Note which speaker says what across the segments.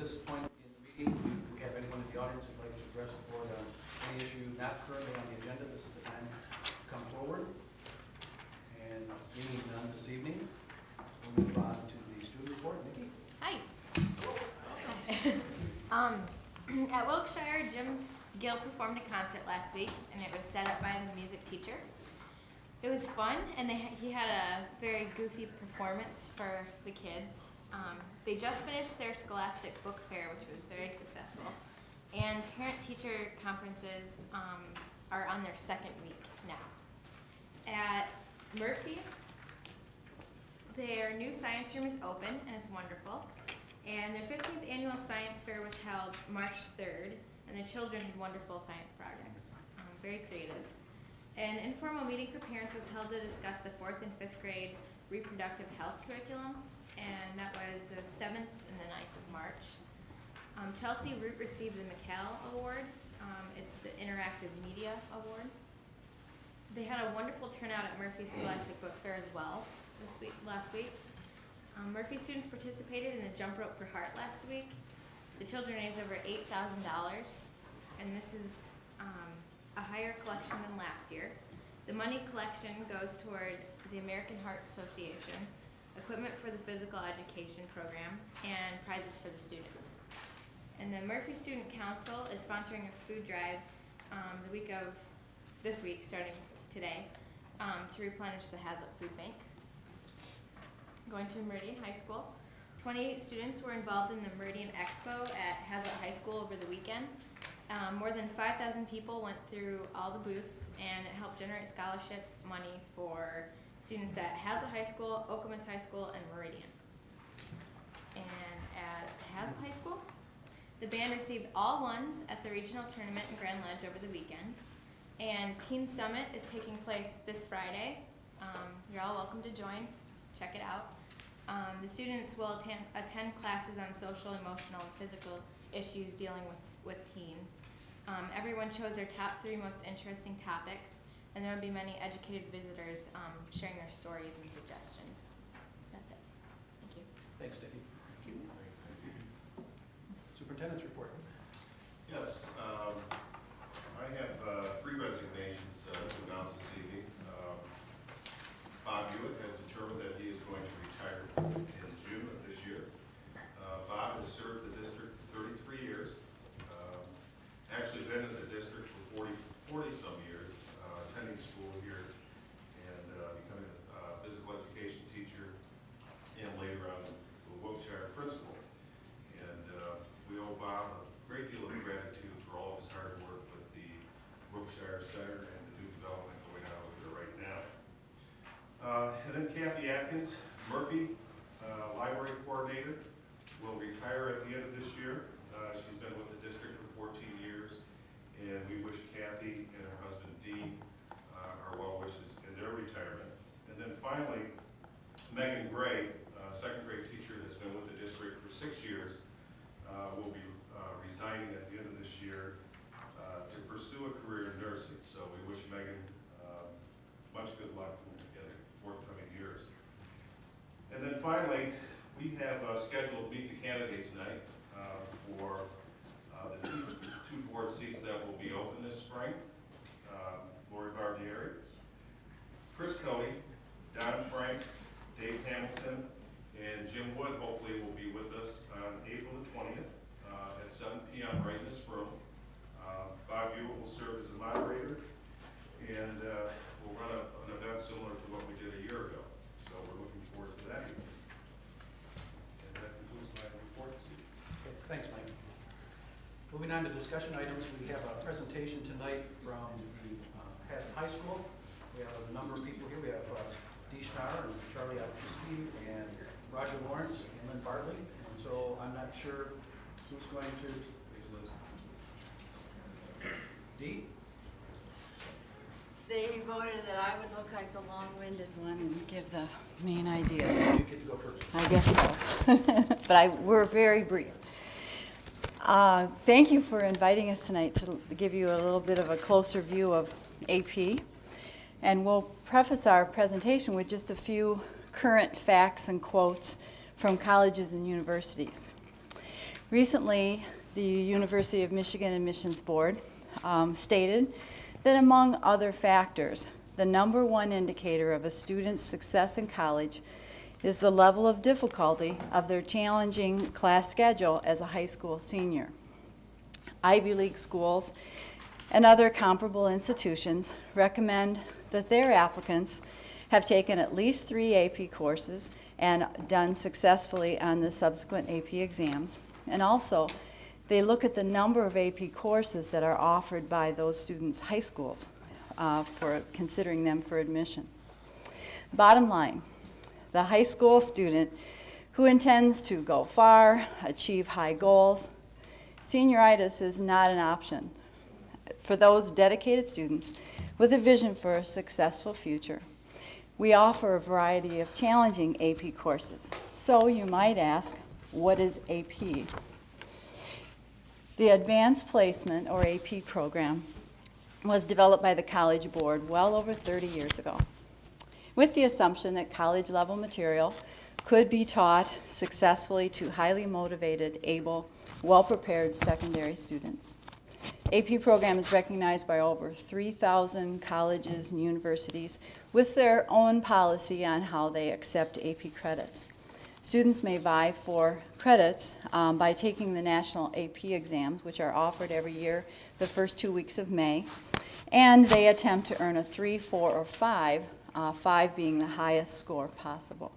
Speaker 1: this point in the meeting, if we have anyone in the audience who'd like to address the board on any issue not currently on the agenda, this is the time to come forward. And seeing none this evening, we'll move on to the student report. Nikki?
Speaker 2: Hi. At Wilkeshire, Jim Gill performed a concert last week, and it was set up by the music teacher. It was fun, and he had a very goofy performance for the kids. They just finished their Scholastic Book Fair, which was very successful. And parent-teacher conferences are on their second week now. At Murphy, their new science room is open, and it's wonderful. And their 15th annual science fair was held March 3rd, and the children had wonderful science projects, very creative. An informal meeting for parents was held to discuss the 4th and 5th grade reproductive health curriculum, and that was the 7th and the 9th of March. Chelsea Root received the McCall Award. It's the Interactive Media Award. They had a wonderful turnout at Murphy Scholastic Book Fair as well last week. Murphy students participated in the Jump Rope for Heart last week. The children raised over $8,000, and this is a higher collection than last year. The money collection goes toward the American Heart Association, equipment for the physical education program, and prizes for the students. And the Murphy Student Council is sponsoring a food drive this week, starting today, to replenish the Hazlet Food Bank. Going to Meridian High School. 28 students were involved in the Meridian Expo at Hazlet High School over the weekend. More than 5,000 people went through all the booths, and it helped generate scholarship money for students at Hazlet High School, Okemos High School, and Meridian. And at Hazlet High School, the band received all ones at the regional tournament in Grand Ledge over the weekend. And Teen Summit is taking place this Friday. You're all welcome to join. Check it out. The students will attend classes on social, emotional, and physical issues dealing with teens. Everyone chose their top 3 most interesting topics, and there will be many educated visitors sharing their stories and suggestions. That's it. Thank you.
Speaker 1: Thanks, Nikki. Thank you. Superintendent's report.
Speaker 3: Yes, I have 3 resignations to announce this evening. Bob Hewitt has determined that he is going to retire in June of this year. Bob has served the district for 33 years, actually been in the district for 40-some years, attending school here and becoming a physical education teacher and later on a Wilkeshire principal. And we owe Bob a great deal of gratitude for all of his hard work with the Wilkeshire Center and the new development going on over there right now. And then Kathy Atkins, Murphy, library coordinator, will retire at the end of this year. She's been with the district for 14 years, and we wish Kathy and her husband Dean our well wishes in their retirement. And then finally, Megan Gray, second grade teacher that's been with the district for 6 years, will be resigning at the end of this year to pursue a career in nursing. So we wish Megan much good luck in the forthcoming years. And then finally, we have scheduled Meet the Candidates night for the two board seats that will be open this spring. Lori Barbieri, Chris Cody, Don Frank, Dave Hamilton, and Jim Wood hopefully will be with us on April the 20th at 7 p.m. right in this room. Bob Hewitt will serve as a moderator, and we'll run an event similar to what we did a year ago. So we're looking forward to that evening. And that concludes my report this evening.
Speaker 1: Okay, thanks, Mike. Moving on to discussion items, we have a presentation tonight from the Hazlet High School. We have a number of people here. We have Dee Schnarr and Charlie Alkiski and Roger Lawrence and Lynn Bartley. And so I'm not sure who's going to. Dee?
Speaker 4: They voted that I would look like the long-winded one and give the main ideas.
Speaker 1: You get to go first.
Speaker 4: I guess so. But we're very brief. Thank you for inviting us tonight to give you a little bit of a closer view of AP. And we'll preface our presentation with just a few current facts and quotes from colleges and universities. Recently, the University of Michigan Admissions Board stated that among other factors, the number one indicator of a student's success in college is the level of difficulty of their challenging class schedule as a high school senior. Ivy League schools and other comparable institutions recommend that their applicants have taken at least 3 AP courses and done successfully on the subsequent AP exams. And also, they look at the number of AP courses that are offered by those students' high schools for considering them for admission. Bottom line, the high school student who intends to go far, achieve high goals, senioritis is not an option for those dedicated students with a vision for a successful future. We offer a variety of challenging AP courses. So you might ask, what is AP? The Advanced Placement, or AP program, was developed by the College Board well over 30 years ago, with the assumption that college-level material could be taught successfully to highly motivated, able, well-prepared secondary students. AP program is recognized by over 3,000 colleges and universities with their own policy on how they accept AP credits. Students may vie for credits by taking the national AP exams, which are offered every year the first 2 weeks of May, and they attempt to earn a 3, 4, or 5, 5 being the highest score possible.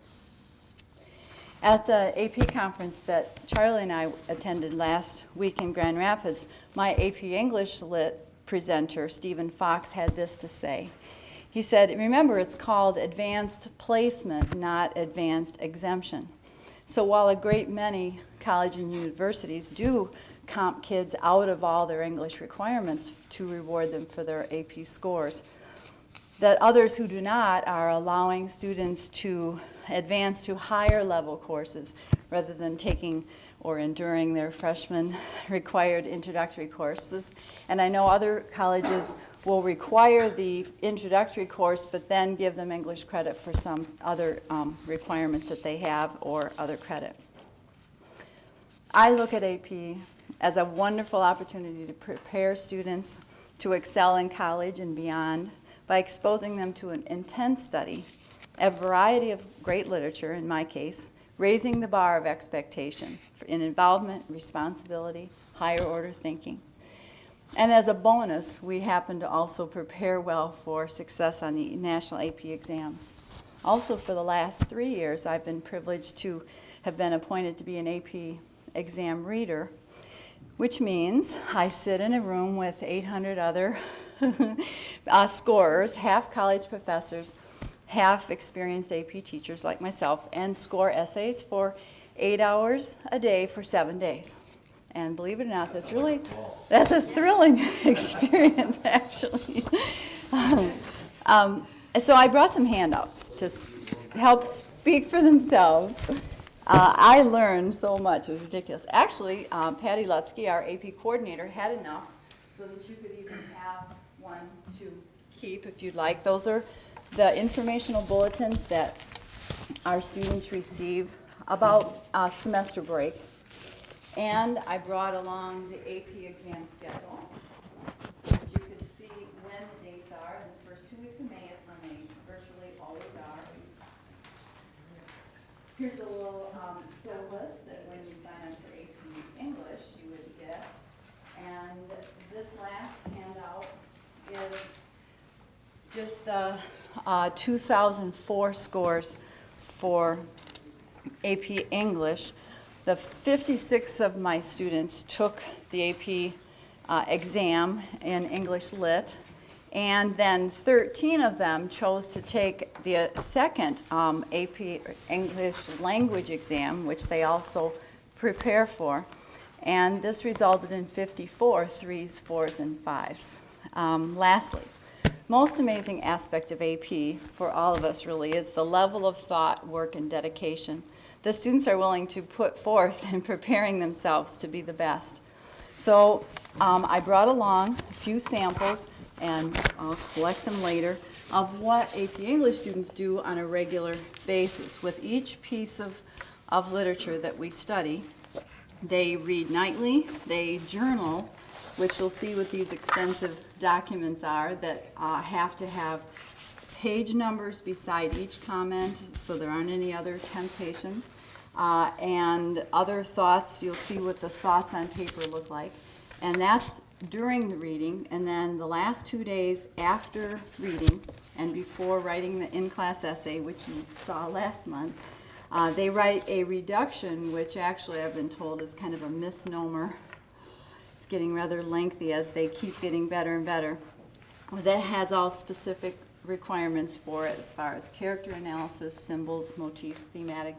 Speaker 4: At the AP conference that Charlie and I attended last week in Grand Rapids, my AP English Lit presenter, Stephen Fox, had this to say. He said, remember, it's called advanced placement, not advanced exemption. So while a great many colleges and universities do comp kids out of all their English requirements to reward them for their AP scores, that others who do not are allowing students to advance to higher level courses rather than taking or enduring their freshman required introductory courses. And I know other colleges will require the introductory course but then give them English credit for some other requirements that they have or other credit. I look at AP as a wonderful opportunity to prepare students to excel in college and beyond by exposing them to an intense study, a variety of great literature, in my case, raising the bar of expectation in involvement, responsibility, higher order thinking. And as a bonus, we happen to also prepare well for success on the national AP exams. Also, for the last 3 years, I've been privileged to have been appointed to be an AP exam reader, which means I sit in a room with 800 other scorers, half college professors, half experienced AP teachers like myself, and score essays for 8 hours a day for 7 days. And believe it or not, that's a thrilling experience, actually. So I brought some handouts to help speak for themselves. I learned so much. It was ridiculous. Actually, Patty Lutsky, our AP coordinator, had enough so that you could even have one to keep if you'd like. Those are the informational bulletins that our students receive about semester break. And I brought along the AP exam schedule so that you could see when the dates are. And the first 2 weeks of May is when they virtually always are. Here's a little skill list that when you sign up for AP English you would get. And this last handout is just the 2004 scores for AP English. The 56 of my students took the AP exam in English Lit, and then 13 of them chose to take the second AP English language exam, which they also prepare for. And this resulted in 54 3s, 4s, and 5s. Lastly, most amazing aspect of AP for all of us really is the level of thought, work, and dedication the students are willing to put forth in preparing themselves to be the best. So I brought along a few samples, and I'll collect them later, of what AP English students do on a regular basis with each piece of literature that we study. They read nightly, they journal, which you'll see what these extensive documents are that have to have page numbers beside each comment so there aren't any other temptations. And other thoughts, you'll see what the thoughts on paper look like. And that's during the reading, and then the last 2 days after reading and before writing the in-class essay, which you saw last month, they write a reduction, which actually I've been told is kind of a misnomer. It's getting rather lengthy as they keep getting better and better. That has all specific requirements for it as far as character analysis, symbols, motifs, thematic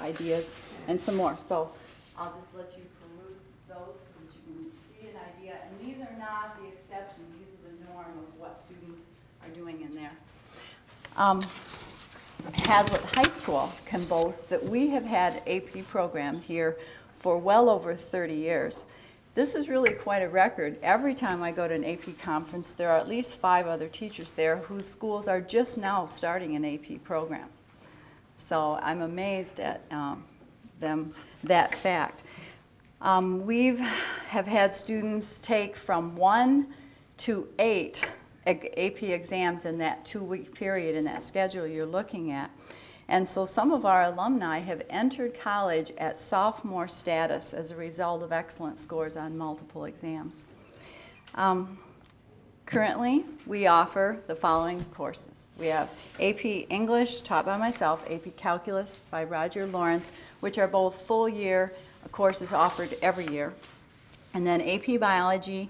Speaker 4: ideas, and some more. So I'll just let you peruse those so that you can see an idea. And these are not the exception. These are the norm of what students are doing in there. Hazlitt High School can boast that we have had AP program here for well over 30 years. This is really quite a record. Every time I go to an AP conference, there are at least 5 other teachers there whose schools are just now starting an AP program. So I'm amazed at that fact. We have had students take from 1 to 8 AP exams in that 2-week period in that schedule you're looking at. And so some of our alumni have entered college at sophomore status as a result of excellent scores on multiple exams. Currently, we offer the following courses. We have AP English, taught by myself, AP Calculus by Roger Lawrence, which are both full-year courses offered every year. And then AP Biology,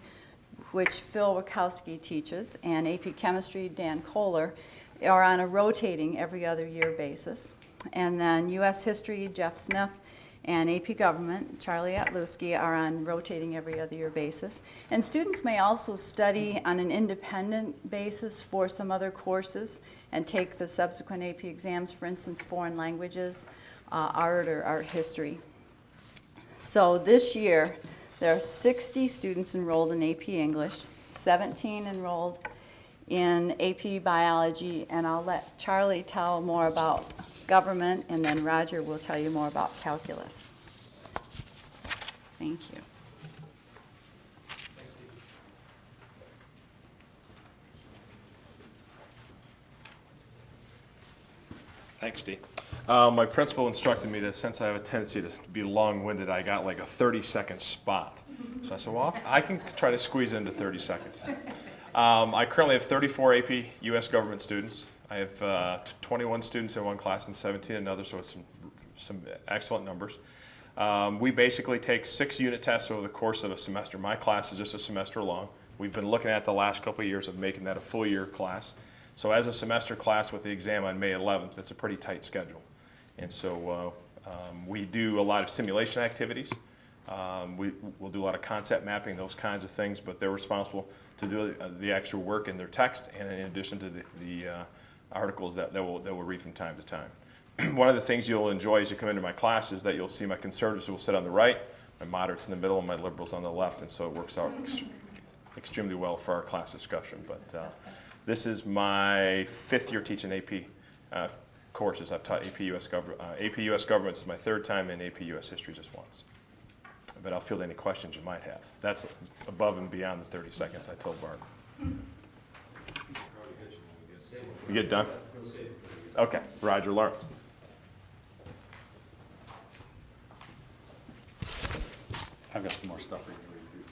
Speaker 4: which Phil Wachowski teaches, and AP Chemistry, Dan Kohler, are on a rotating every other year basis. And then U.S. History, Jeff Smith, and AP Government, Charlie Atluski, are on rotating every other year basis. And students may also study on an independent basis for some other courses and take the subsequent AP exams, for instance, foreign languages, art, or art history. So this year, there are 60 students enrolled in AP English, 17 enrolled in AP Biology, and I'll let Charlie tell more about government, and then Roger will tell you more about calculus. Thank you.
Speaker 5: Thanks, Dee. My principal instructed me that since I have a tendency to be long-winded, I got like a 30-second spot. So I said, well, I can try to squeeze into 30 seconds. I currently have 34 AP U.S. government students. I have 21 students in one class and 17 in another, so it's some excellent numbers. We basically take 6 unit tests over the course of a semester. My class is just a semester long. We've been looking at the last couple of years of making that a full year class. So as a semester class with the exam on May 11th, that's a pretty tight schedule. And so we do a lot of simulation activities. We'll do a lot of concept mapping, those kinds of things, but they're responsible to do the actual work in their text, and in addition to the articles that we'll read from time to time. One of the things you'll enjoy as you come into my class is that you'll see my conservatives will sit on the right, my moderates in the middle, and my liberals on the left, and so it works out extremely well for our class discussion. But this is my 5th year teaching AP courses. I've taught AP US Government is my 3rd time, and AP US History just once. But I'll field any questions you might have. That's above and beyond the 30 seconds I told Barb. You get done? Okay, Roger Lawrence.
Speaker 6: I've got some more stuff for you to read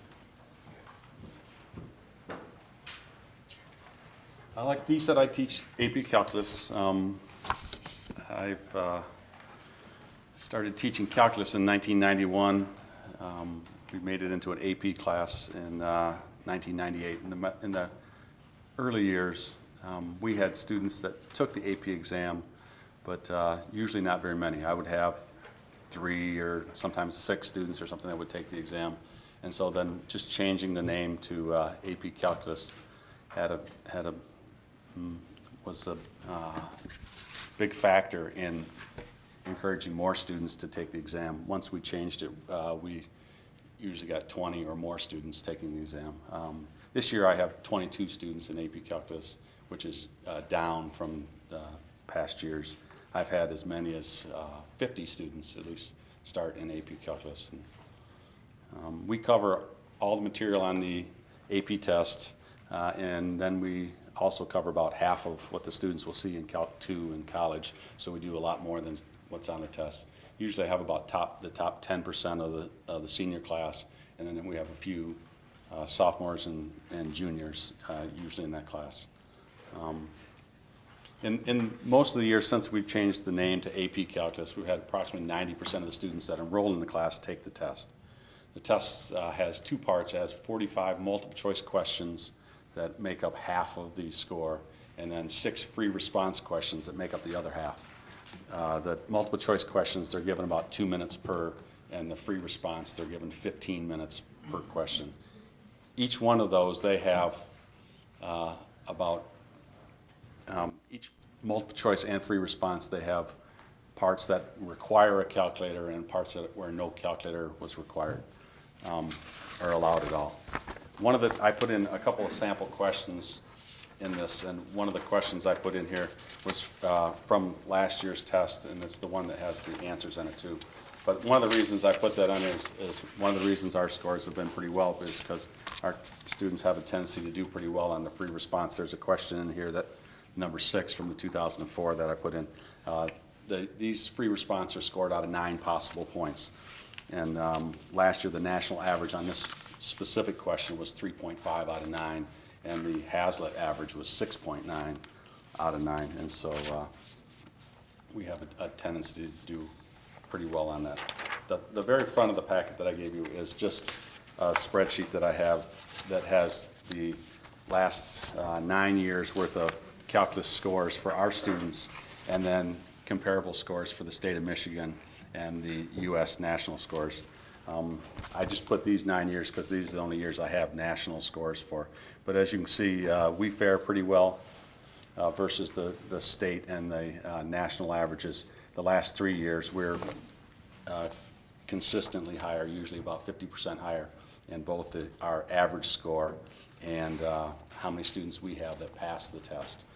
Speaker 6: through. Like Dee said, I teach AP Calculus. I've started teaching calculus in 1991. We made it into an AP class in 1998. In the early years, we had students that took the AP exam, but usually not very many. I would have 3 or sometimes 6 students or something that would take the exam. And so then just changing the name to AP Calculus was a big factor in encouraging more students to take the exam. Once we changed it, we usually got 20 or more students taking the exam. This year I have 22 students in AP Calculus, which is down from the past years. I've had as many as 50 students at least start in AP Calculus. And We cover all the material on the AP test, and then we also cover about half of what the students will see in Calc 2 in college, so we do a lot more than what's on the test. Usually I have about the top 10% of the senior class, and then we have a few sophomores and juniors usually in that class. In most of the years since we've changed the name to AP Calculus, we've had approximately 90% of the students that enroll in the class take the test. The test has two parts. It has 45 multiple choice questions that make up half of the score, and then 6 free response questions that make up the other half. The multiple choice questions, they're given about 2 minutes per, and the free response, they're given 15 minutes per question. Each one of those, they have each multiple choice and free response, they have parts that require a calculator and parts where no calculator was required or allowed at all. I put in a couple of sample questions in this, and one of the questions I put in here was from last year's test, and it's the one that has the answers in it too. But one of the reasons I put that on is one of the reasons our scores have been pretty well is because our students have a tendency to do pretty well on the free response. There's a question in here that number 6 from the 2004 that I put in. These free response are scored out of 9 possible points. And last year, the national average on this specific question was 3.5 out of 9, and the Hazlitt average was 6.9 out of 9. And so we have a tendency to do pretty well on that. The very front of the packet that I gave you is just a spreadsheet that I have that has the last 9 years worth of calculus scores for our students, and then comparable scores for the state of Michigan and the U.S. national scores. I just put these 9 years because these are the only years I have national scores for. But as you can see, we fare pretty well versus the state and the national averages. The last 3 years, we're consistently higher, usually about 50% higher in both our average score and how many students we have that pass the test.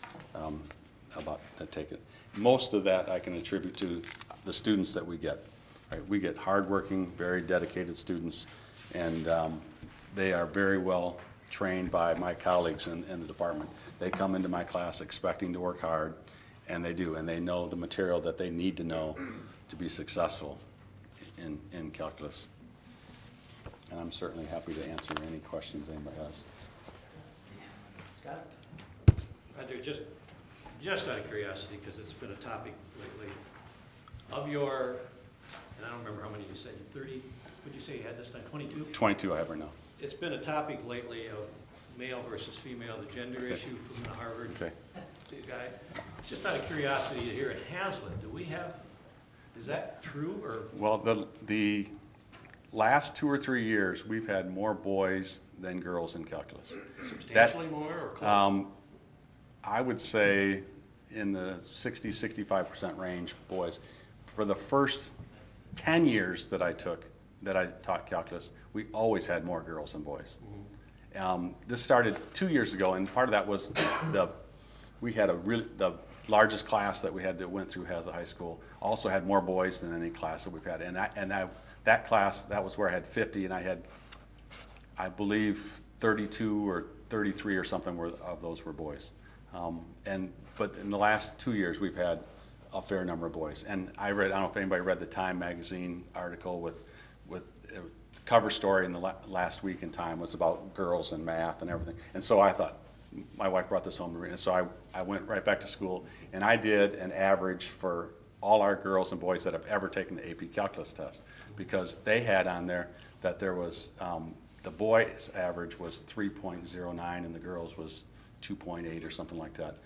Speaker 6: That take it. Most of that I can attribute to the students that we get. Right? We get hardworking, very dedicated students, and they are very well trained by my colleagues in the department. They come into my class expecting to work hard, and they do, and they know the material that they need to know to be successful in calculus. And I'm certainly happy to answer any questions anybody has.
Speaker 1: Scott?
Speaker 7: Roger, just out of curiosity, because it's been a topic lately, of your, and I don't remember how many you said, 30, what'd you say you had this time, 22?
Speaker 6: 22 I have right now.
Speaker 7: It's been a topic lately of male versus female, the gender issue from the Harvard
Speaker 6: Okay.
Speaker 7: guy. Just out of curiosity, here at Hazlitt, do we have, is that true, or?
Speaker 6: Well, the last 2 or 3 years, we've had more boys than girls in calculus.
Speaker 7: Substantially more, or close?
Speaker 6: I would say in the 60-65% range, boys. For the first 10 years that I taught calculus, we always had more girls than boys. This started 2 years ago, and part of that was we had the largest class that we had that went through Hazlitt High School also had more boys than any class that we've had. That class, that was where I had 50, and I had, I believe, 32 or 33 or something of those were boys. But in the last 2 years, we've had a fair number of boys. And I don't know if anybody read the Time magazine article with a cover story in the last week in Time was about girls and math and everything. And so I thought, my wife brought this home to me, and so I went right back to school, and I did an average for all our girls and boys that have ever taken the AP Calculus test, because they had on there that there was, the boys' average was 3.09 and the girls was 2.8 or something like that.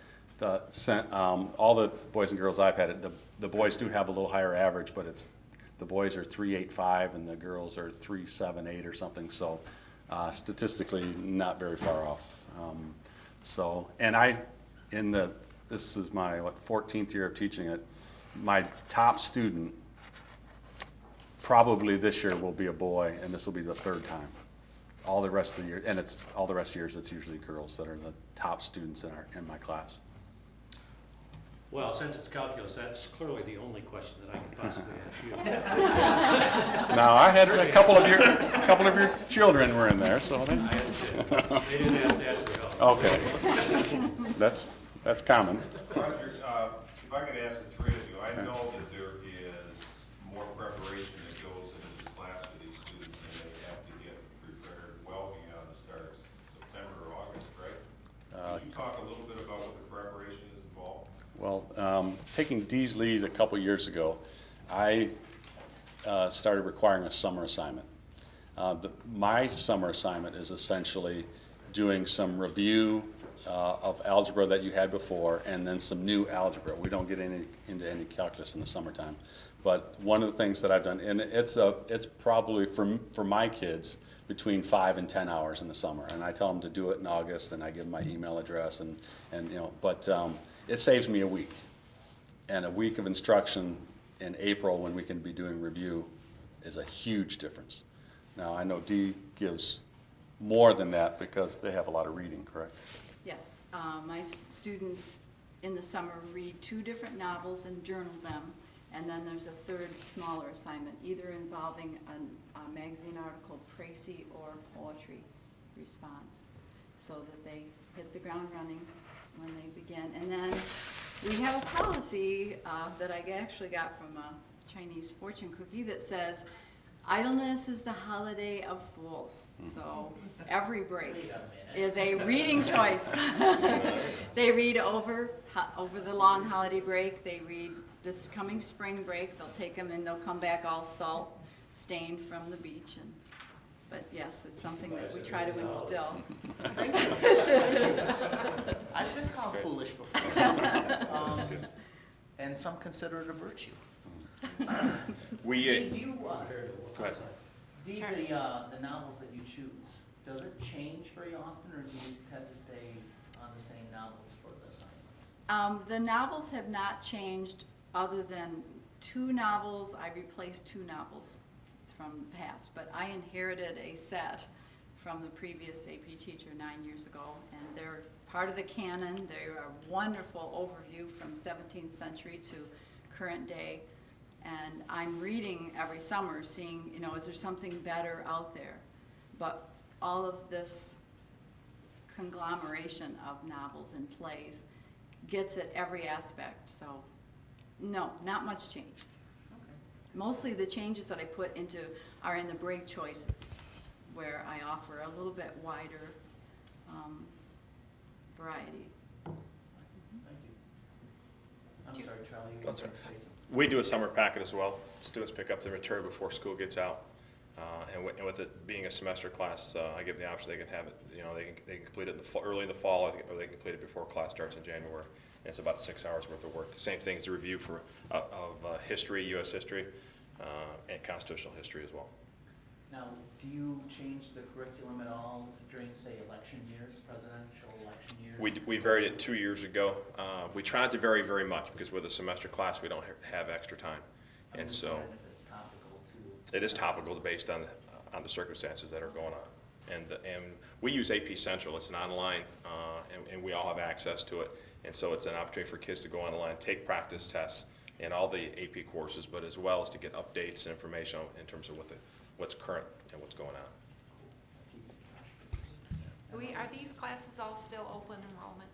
Speaker 6: All the boys and girls I've had, the boys do have a little higher average, but the boys are 3.85 and the girls are 3.78 or something, so statistically not very far off. This is my 14th year of teaching it, my top student probably this year will be a boy, and this will be the 3rd time. All the rest of the year, and all the rest of the years, it's usually girls that are the top students in my class.
Speaker 7: Well, since it's calculus, that's clearly the only question that I could possibly ask you.
Speaker 6: Now, I had a couple of your children were in there, so they,
Speaker 7: I understand. They didn't ask that for help.
Speaker 6: okay. That's common.
Speaker 3: Roger, if I could ask the three of you, I know that there is more preparation that goes into this class for these students, and they have to get prepared well beyond the start of September or August, right? Can you talk a little bit about what the preparation is involved?
Speaker 6: Well, taking Dee's lead a couple years ago, I started requiring a summer assignment. My summer assignment is essentially doing some review of algebra that you had before, and then some new algebra. We don't get into any calculus in the summertime. But one of the things that I've done, and it's probably for my kids between 5 and 10 hours in the summer, and I tell them to do it in August, and I give them my email address, and you know, but it saves me a week, and a week of instruction in April when we can be doing review is a huge difference. Now I know Dee gives more than that because they have a lot of reading, correct?
Speaker 4: Yes, my students in the summer read 2 different novels and journal them, and then there's a third smaller assignment, either involving a magazine article, précis, or poetry response, so that they hit the ground running when they begin. And then we have a policy that I actually got from a Chinese fortune cookie that says, idleness is the holiday of fools. So every break is a reading choice. They read over the long holiday break. They read this coming spring break. They'll take them and they'll come back all salt stained from the beach. But yes, it's something that we try to instill.
Speaker 8: I've been called foolish before, and some consider it a virtue.
Speaker 5: We,
Speaker 8: Do you,
Speaker 5: go ahead.
Speaker 8: Do the novels that you choose, does it change very often, or do you tend to stay on the same novels for the assignments?
Speaker 4: The novels have not changed other than 2 novels. I replaced 2 novels from the past, but I inherited a set from the previous AP teacher 9 years ago, and they're part of the canon. They're a wonderful overview from 17th century to current day, and I'm reading every summer, seeing, you know, is there something better out there? But all of this conglomeration of novels and plays gets at every aspect, so no, not much change. Mostly the changes that I put into are in the break choices, where I offer a little bit wider variety.
Speaker 8: Thank you. I'm sorry, Charlie, you were going
Speaker 5: That's
Speaker 8: to
Speaker 5: right.
Speaker 8: say something?
Speaker 5: We do a summer packet as well. Students pick up the material before school gets out. And with it being a semester class, I give them the option, they can have it, you know, they can complete it in the fall, early in the fall, or they can complete it before class starts in January. And it's about 6 hours worth of work. Same thing as a review for, of history, U.S. history, and constitutional history as well.
Speaker 8: Now, do you change the curriculum at all during, say, election years, presidential election years?
Speaker 5: We varied it 2 years ago. We try not to vary very much because with a semester class, we don't have extra time.
Speaker 8: I'm
Speaker 5: And
Speaker 8: just
Speaker 5: so
Speaker 8: wondering if it's topical to.
Speaker 5: it is topical based on the circumstances that are going on. And we use AP Central. It's an online, and we all have access to it. And so it's an opportunity for kids to go online, take practice tests in all the AP courses, but as well as to get updates and information in terms of what's current and what's going on.
Speaker 9: Are these classes all still open enrollment?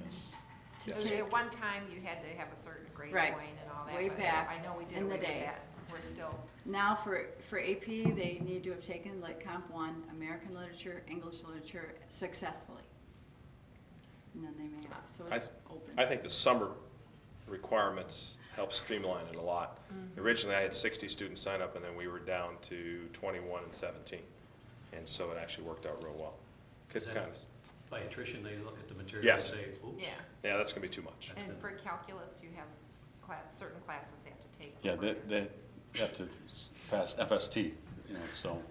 Speaker 5: Yes.
Speaker 4: To
Speaker 9: Because
Speaker 4: take-
Speaker 9: at one time, you had to have a certain grade
Speaker 4: Right.
Speaker 9: point and all
Speaker 4: It's
Speaker 9: that.
Speaker 4: way
Speaker 9: but
Speaker 4: back
Speaker 9: I know we did
Speaker 4: in the
Speaker 9: away with
Speaker 4: day.
Speaker 9: that. We're still,
Speaker 4: Now for AP, they need to have taken Lit Comp 1, American Literature, English Literature successfully. And then they may have, so it's open.
Speaker 5: I think the summer requirements help streamline it a lot. Originally, I had 60 students sign up, and then we were down to 21 and 17. And so it actually worked out real well. Could
Speaker 7: Is that-
Speaker 5: kind of,
Speaker 7: By attrition, they look at the material and
Speaker 5: Yes.
Speaker 7: say, oops.
Speaker 9: yeah.
Speaker 5: yeah, that's gonna be too much.
Speaker 9: And for calculus, you have certain classes they have to take.
Speaker 6: Yeah,
Speaker 9: before
Speaker 6: they have to pass FST, you know, so,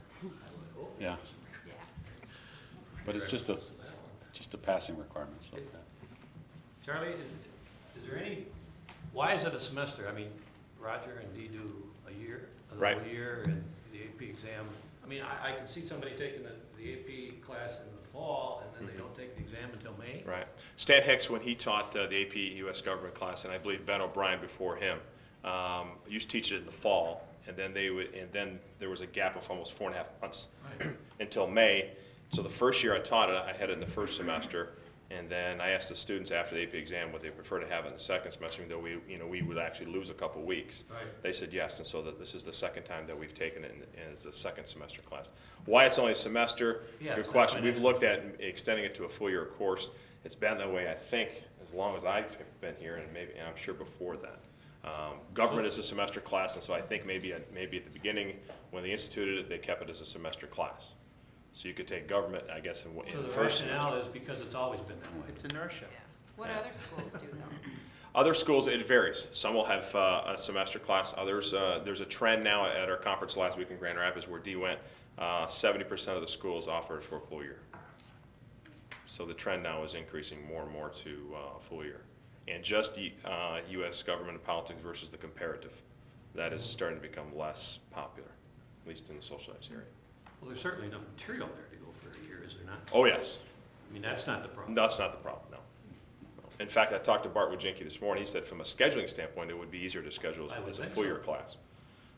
Speaker 6: yeah.
Speaker 9: Yeah.
Speaker 6: But it's just a passing requirement, so.
Speaker 7: Charlie, is there any, why is it a semester? I mean, Roger and Dee do a year, a
Speaker 5: Right.
Speaker 7: whole year, and the AP exam I mean, I can see somebody taking the AP class in the fall, and then they don't take the exam until May.
Speaker 5: Right. Stan Hicks, when he taught the AP U.S. government class, and I believe Ben O'Brien before him, used to teach it in the fall, and then there was a gap of almost 4.5 months until May. So the first year I taught it, I had it in the first semester, and then I asked the students after the AP exam would they prefer to have it in the second semester, even though we would actually lose a couple weeks.
Speaker 7: Right.
Speaker 5: They said yes, and so this is the second time that we've taken it as a second semester class. Why it's only a semester?
Speaker 7: Yes,
Speaker 5: Good
Speaker 7: that's
Speaker 5: question.
Speaker 7: my
Speaker 5: We've
Speaker 7: next
Speaker 5: looked at extending it to a full year course. It's been that way, I think, as long as I've been here, and I'm sure before that. Government is a semester class, and so I think maybe at the beginning, when they instituted it, they kept it as a semester class. So you could take government, I guess, in
Speaker 7: So
Speaker 5: the
Speaker 7: the
Speaker 5: first
Speaker 7: rationale
Speaker 5: semester.
Speaker 7: is because it's always been that way.
Speaker 8: It's inertia.
Speaker 9: Yeah. What other schools do though?
Speaker 5: Other schools, it varies. Some will have a semester class. Others, there's a trend now at our conference last week in Grand Rapids where Dee went, 70% of the schools offer it for a full year. So the trend now is increasing more and more to a full year. And just U.S. government and politics versus the comparative. That is starting to become less popular, at least in the socialized area.
Speaker 7: Well, there's certainly enough material there to go for a year, is there not?
Speaker 5: Oh, yes.
Speaker 7: I mean, that's not the problem.
Speaker 5: No, that's not the problem, no. In fact, I talked to Bart Wojcinki this morning. He said from a scheduling standpoint, it would be easier to schedule
Speaker 7: I would
Speaker 5: as a
Speaker 7: think
Speaker 5: full year
Speaker 7: so.
Speaker 5: class.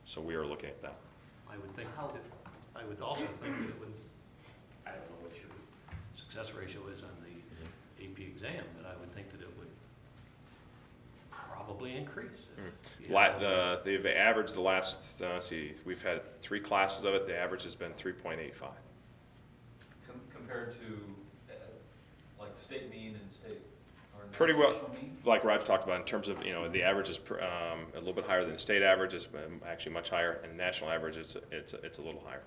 Speaker 5: So we are looking at that.
Speaker 7: I would think,
Speaker 8: How-
Speaker 7: I would also think that it would, I don't know what your success ratio is on the AP exam, but I would think that it would probably increase. if you have-
Speaker 5: They've averaged the last, we've had 3 classes of it. The average has been 3.85.
Speaker 10: Compared to, like, state mean and state, or
Speaker 5: Pretty well,
Speaker 10: national mean?
Speaker 5: like Roger talked about, in terms of, the average is a little bit higher than the state average. It's actually much higher, and the national average, it's a little higher.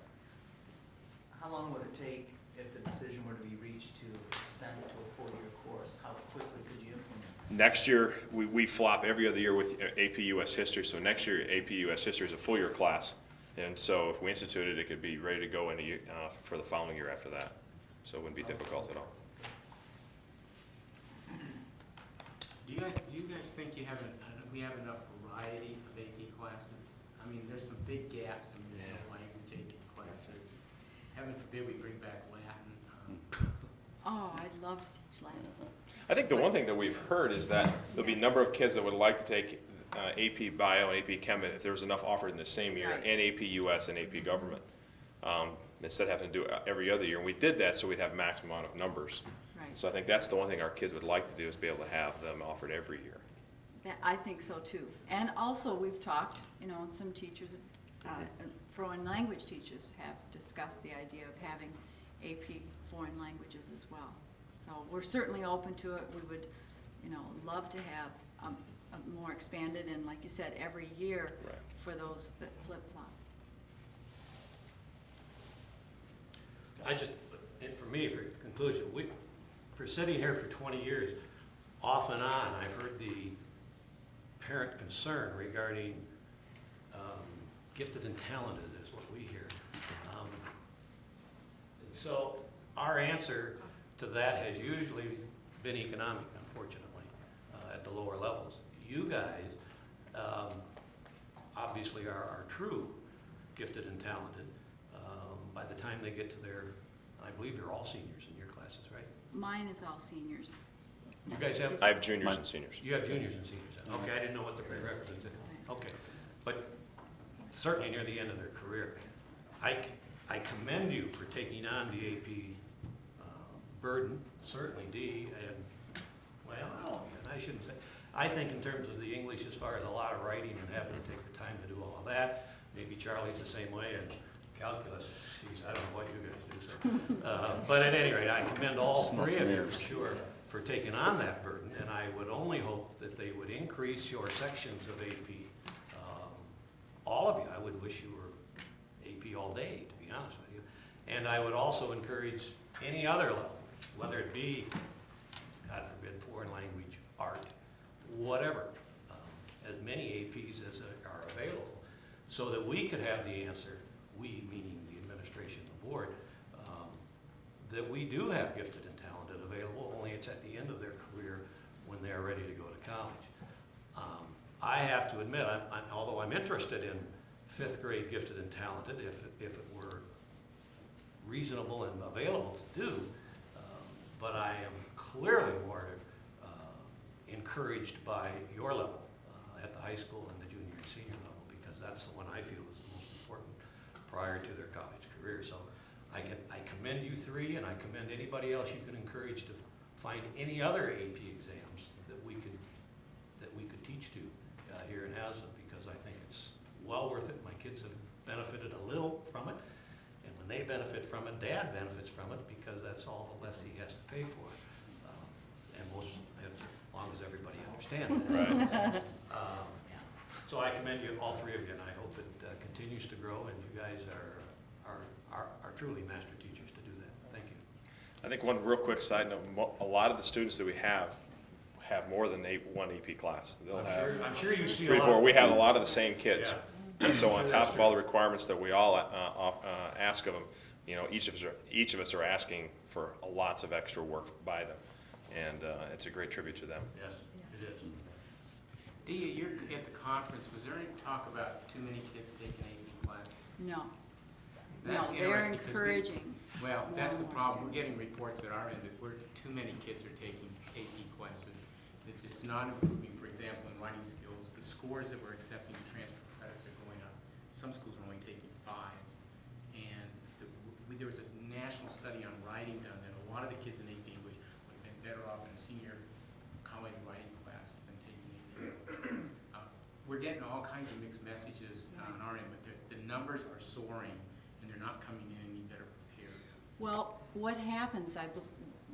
Speaker 8: How long would it take if the decision were to be reached to extend it to a four-year course? How quickly could you implement?
Speaker 5: Next year, we flop every other year with AP US History, so next year, AP US History is a full year class. And so if we institute it, it could be ready to go for the following year after that. So it wouldn't be difficult at all.
Speaker 11: Do you guys think we have enough variety of AP classes? I mean, there's some big gaps in the language AP classes. Heaven forbid we bring back Latin.
Speaker 4: Oh, I'd love to teach Latin.
Speaker 5: I think the one thing that we've heard is that there'll be a number of kids that would like to take AP Bio and AP Chem if there was enough offered in the same year,
Speaker 4: Right.
Speaker 5: and AP US and AP Government, instead of having to do it every other year. And we did that so we'd have maximum amount of numbers.
Speaker 4: Right.
Speaker 5: So I think that's the one thing our kids would like to do, is be able to have them offered every year.
Speaker 4: I think so too. And also, we've talked, and some teachers, foreign language teachers have discussed the idea of having AP foreign languages as well. So we're certainly open to it. We would, love to have a more expanded, and like you said, every year
Speaker 5: Right.
Speaker 4: for those that flip-flop.
Speaker 7: And for me, for conclusion, for sitting here for 20 years, off and on, I've heard the parent concern regarding gifted and talented is what we hear. So our answer to that has usually been economic, unfortunately, at the lower levels. You guys obviously are true gifted and talented. By the time they get to I believe you're all seniors in your classes, right?
Speaker 4: Mine is all seniors.
Speaker 7: You guys have?
Speaker 5: I have juniors and seniors.
Speaker 7: You have juniors and seniors. Okay, I didn't know what the prerequisites were. Okay, but certainly near the end of their career. I commend you for taking on the AP burden, certainly Dee, and, I shouldn't say, I think in terms of the English, as far as a lot of writing and having to take the time to do all of that, maybe Charlie's the same way, and calculus, I don't know what you guys do, so. But at any rate, I commend all three of you for sure for taking on that burden, and I would only hope that they would increase your sections of AP. All of you, I would wish you were AP all day, to be honest with you. And I would also encourage any other level, whether it be, God forbid, foreign language, art, whatever, as many APs as are available, so that we could have the answer, we meaning the administration and the board, that we do have gifted and talented available, only it's at the end of their career when they're ready to go to college. I have to admit, although I'm interested in 5th grade gifted and talented, if it were reasonable and available to do, but I am clearly more encouraged by your level at the high school and the junior and senior level, because that's the one I feel is the most important prior to their college career. So I commend you three, and I commend anybody else you can encourage to find any other AP exams that we could teach to here in Hazlet, because I think it's well worth it. My kids have benefited a little from it, and when they benefit from it, Dad benefits from it, because that's all the less he has to pay for it. And most, as long as everybody understands that.
Speaker 5: Right.
Speaker 7: So I commend you, all three of you, and I hope it continues to grow, and you guys are truly master teachers to do that. Thank you.
Speaker 5: I think one real quick side note, a lot of the students that we have more than one AP class. They'll have
Speaker 7: I'm sure you see a
Speaker 5: 3,
Speaker 7: lot.
Speaker 5: 4. We have a lot of the same kids.
Speaker 7: Yeah.
Speaker 5: And so
Speaker 7: I'm
Speaker 5: on
Speaker 7: sure
Speaker 5: top
Speaker 7: that's
Speaker 5: of all the requirements that we all ask of them, you know, each of us are asking for lots of extra work by them. And it's a great tribute to them.
Speaker 7: Yes, it is.
Speaker 11: Dia, you're at the conference, was there any talk about too many kids taking AP classes?
Speaker 4: No.
Speaker 11: That's
Speaker 4: No, they're
Speaker 11: interesting 'cause
Speaker 4: encouraging.
Speaker 11: Well,
Speaker 4: more
Speaker 11: that's the
Speaker 4: and more
Speaker 11: problem. We're
Speaker 4: students.
Speaker 11: getting reports at our end that too many kids are taking AP classes. It's not improving, for example, in writing skills. The scores that we're accepting to transfer credits are going up. Some schools are only taking 5s. And there was a national study on writing done that a lot of the kids in AP English would have been better off in a senior college writing class than taking AP English. We're getting all kinds of mixed messages on our end, but the numbers are soaring, and they're not coming in any better prepared.
Speaker 4: Well, what happens, I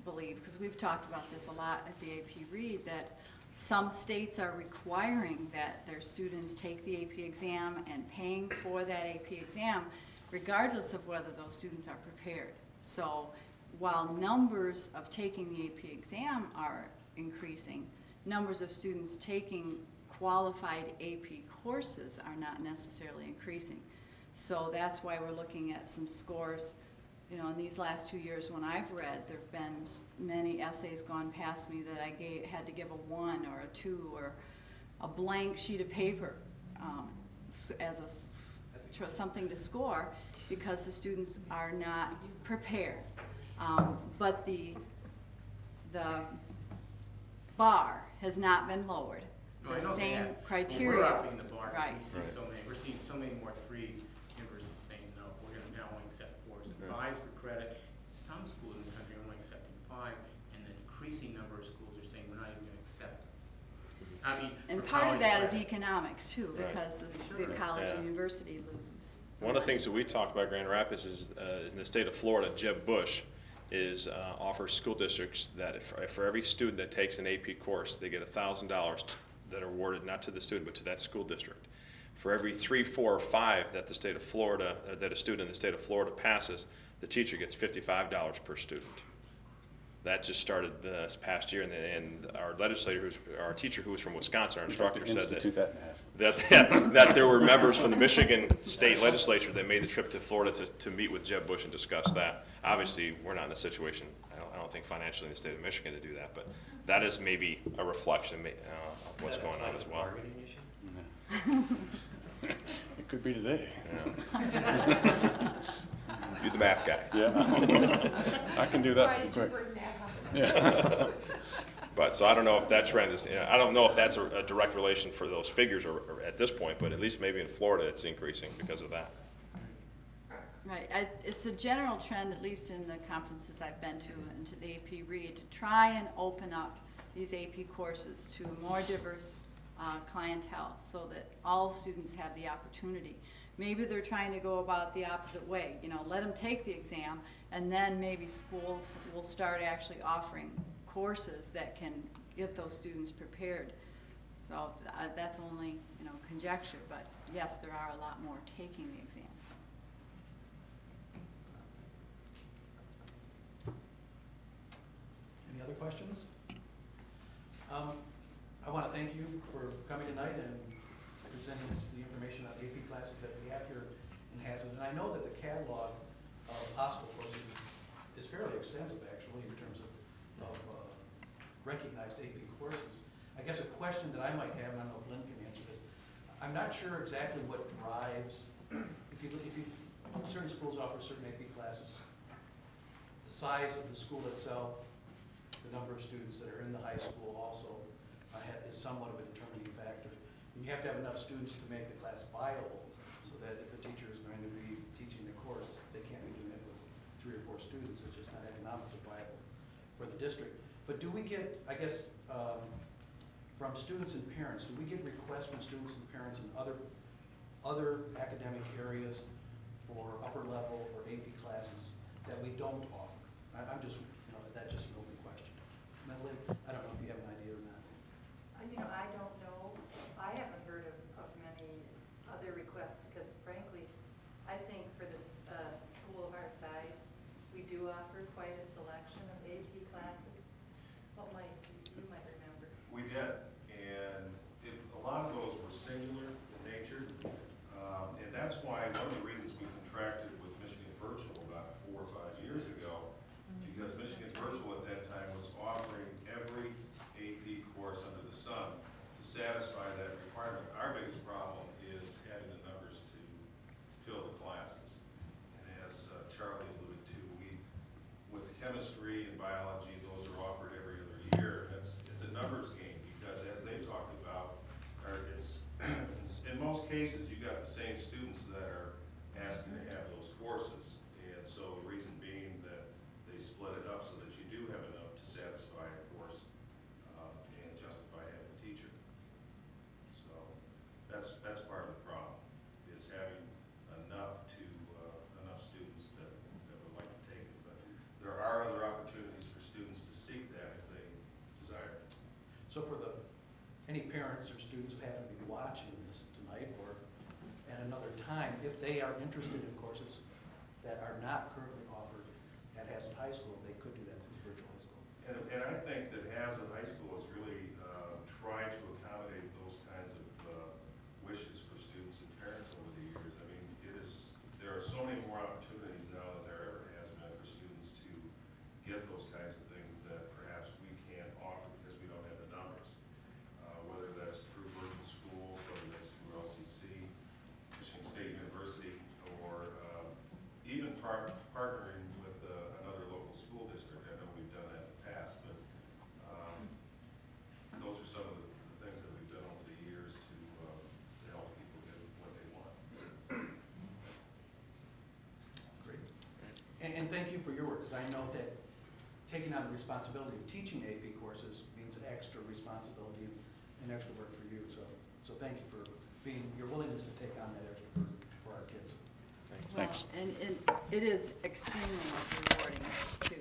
Speaker 4: believe, because we've talked about this a lot at the AP Read, that some states are requiring that their students take the AP exam and paying for that AP exam, regardless of whether those students are prepared. So while numbers of taking the AP exam are increasing, numbers of students taking qualified AP courses are not necessarily increasing. So that's why we're looking at some scores. You know, in these last 2 years when I've read, there have been many essays gone past me that I had to give a 1 or a 2 or a blank sheet of paper as something to score, because the students are not prepared. But the bar has not been lowered.
Speaker 11: No, I
Speaker 4: The
Speaker 11: know
Speaker 4: same
Speaker 11: that.
Speaker 4: criteria.
Speaker 11: We're upping the bar,
Speaker 4: Right.
Speaker 11: because we're seeing so many more 3s versus saying no. We're gonna now only accept 4s and 5s for credit. Some schools in the country are only accepting 5, and the increasing number of schools are saying we're not even gonna accept it. I mean,
Speaker 4: And
Speaker 11: for
Speaker 4: part of
Speaker 11: college
Speaker 4: that is
Speaker 11: credit.
Speaker 4: economics too,
Speaker 5: Right.
Speaker 4: because the
Speaker 11: Sure.
Speaker 4: college
Speaker 5: Yeah.
Speaker 4: and university loses.
Speaker 5: One of the things that we talked about Grand Rapids is in the state of Florida, Jeb Bush offers school districts that if for every student that takes an AP course, they get $1,000 that are awarded not to the student but to that school district. For every 3, 4, or 5 that the state of Florida, that a student in the state of Florida passes, the teacher gets $55 per student. That just started this past year, and our legislator, our teacher who was from Wisconsin, our instructor, said
Speaker 6: Institute that in
Speaker 5: that there were members from the Michigan state legislature that made the trip to Florida to meet with Jeb Bush and discuss that. Obviously, we're not in a situation, I don't think financially in the state of Michigan to do that, but that is maybe a reflection of what's going on as well.
Speaker 7: Bargaining issue?
Speaker 6: It could be today.
Speaker 5: Yeah. You're the math guy.
Speaker 6: Yeah. I can do that
Speaker 9: Why
Speaker 6: pretty
Speaker 9: did you
Speaker 6: quick.
Speaker 9: bring that up?
Speaker 5: But, so I don't know if that trend is, I don't know if that's a direct relation for those figures or at this point, but at least maybe in Florida it's increasing because of that.
Speaker 4: Right, it's a general trend, at least in the conferences I've been to and to the AP Read, to try and open up these AP courses to a more diverse clientele so that all students have the opportunity. Maybe they're trying to go about the opposite way, you know, let them take the exam, and then maybe schools will start actually offering courses that can get those students prepared. So that's only, you know, conjecture, but yes, there are a lot more taking the exam.
Speaker 1: Any other questions? I want to thank you for coming tonight and presenting us the information on AP classes that we have here in Hazlet. And I know that the catalog of possible courses is fairly extensive, actually, in terms of recognized AP courses. I guess a question that I might have, and I don't know if Lynn can answer this, I'm not sure exactly what drives, if you certain schools offer certain AP classes size of the school itself, the number of students that are in the high school also is somewhat of a determining factor. And you have to have enough students to make the class viable, so that if a teacher is going to be teaching the course, they can't be doing it with 3 or 4 students. It's just not economically viable for the district. But do we get, I guess, from students and parents, do we get requests from students and parents in other academic areas for upper level or AP classes that we don't offer? I'm just, that's just an open question. Natalie, I don't know if you have an idea or not.
Speaker 9: I don't know. I haven't heard of many other requests because frankly, I think for this school of our size, we do offer quite a selection of AP classes. What you might remember?
Speaker 3: We did, and a lot of those were singular in nature, and that's why one of the reasons we contracted with Michigan Virtual about 4 or 5 years ago, because Michigan Virtual at that time was offering every AP course under the sun to satisfy that requirement. Our biggest problem is having the numbers to fill the classes, and as Charlie alluded to, with chemistry and biology, those are offered every other year. It's a numbers game because, as they talked about, in most cases you got the same students that are asking to have those courses, and so the reason being that they split it up so that you do have enough to satisfy a course and justify having a teacher. So that's part of the problem, is having enough students that would like to take it. But there are other opportunities for students to seek that if they desire.
Speaker 1: So for any parents or students who happen to be watching this tonight or at another time, if they are interested in courses that are not currently offered at Haslett High School, they could do that through virtual high school.
Speaker 3: And I think that Haslett High School has really tried to accommodate those kinds of wishes for students and parents over the years. I mean, there are so many more opportunities now than there ever has been for students to get those kinds of things that perhaps we can't offer because we don't have the numbers. Whether that's through virtual schools, whether that's through LCC, Michigan State University, or even partnering with another local school district. I know we've done that in the past, but those are some of the things that we've done over the years to help people get what they want.
Speaker 1: Great. And thank you for your work, because I know that taking on the responsibility of teaching AP courses means extra responsibility and extra work for you. So thank you for your willingness to take on that extra burden for our kids.
Speaker 6: Thanks.
Speaker 4: Well, and it is extremely rewarding to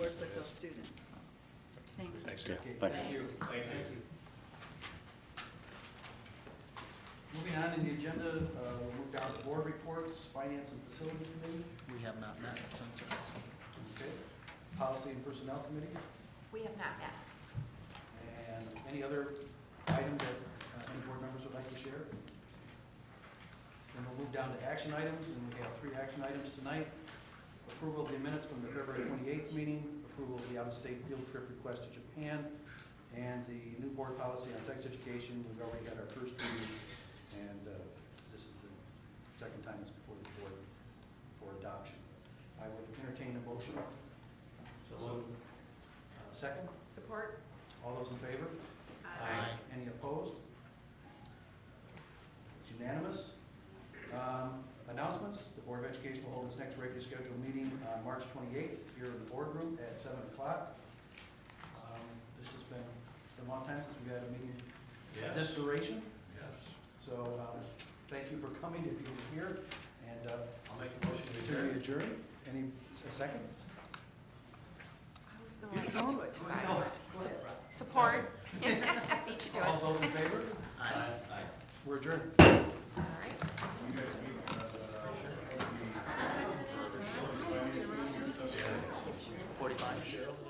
Speaker 4: work with those students. So, thank you.
Speaker 6: Thanks.
Speaker 1: Okay,
Speaker 6: Thanks.
Speaker 1: thank you.
Speaker 3: Thank you.
Speaker 1: Moving on in the agenda, we'll move down to board reports, Finance and Facility Committee.
Speaker 8: We have not met since our last meeting.
Speaker 1: Okay. Policy and Personnel Committee.
Speaker 9: We have not met.
Speaker 1: And any other items that any board members would like to share? Then we'll move down to action items, and we have 3 action items tonight. Approval of the minutes from the February 28th meeting, approval of the out-of-state field trip request to Japan, and the new board policy on sex education. We've already had our first reading, and this is the second time it's before the board for adoption. I would entertain a motion. So, second?
Speaker 9: Support?
Speaker 1: All those in favor?
Speaker 8: Aye.
Speaker 1: Any opposed? It's unanimous. Announcements, the Board of Education will hold its next regularly scheduled meeting on March 28th here in the boardroom at 7 o'clock. This has been a long time since we had a meeting of this duration.
Speaker 10: Yes.
Speaker 1: So thank you for coming if you were here, and
Speaker 10: I'll make a motion to
Speaker 1: to
Speaker 10: adjourn.
Speaker 1: adjourn. Any, a second?
Speaker 9: I was the one to do it twice.
Speaker 1: No.
Speaker 9: Support? Beat you to it.
Speaker 1: All those in favor?
Speaker 8: Aye.
Speaker 1: We're adjourned.
Speaker 9: All right.
Speaker 3: You guys meet
Speaker 8: 45.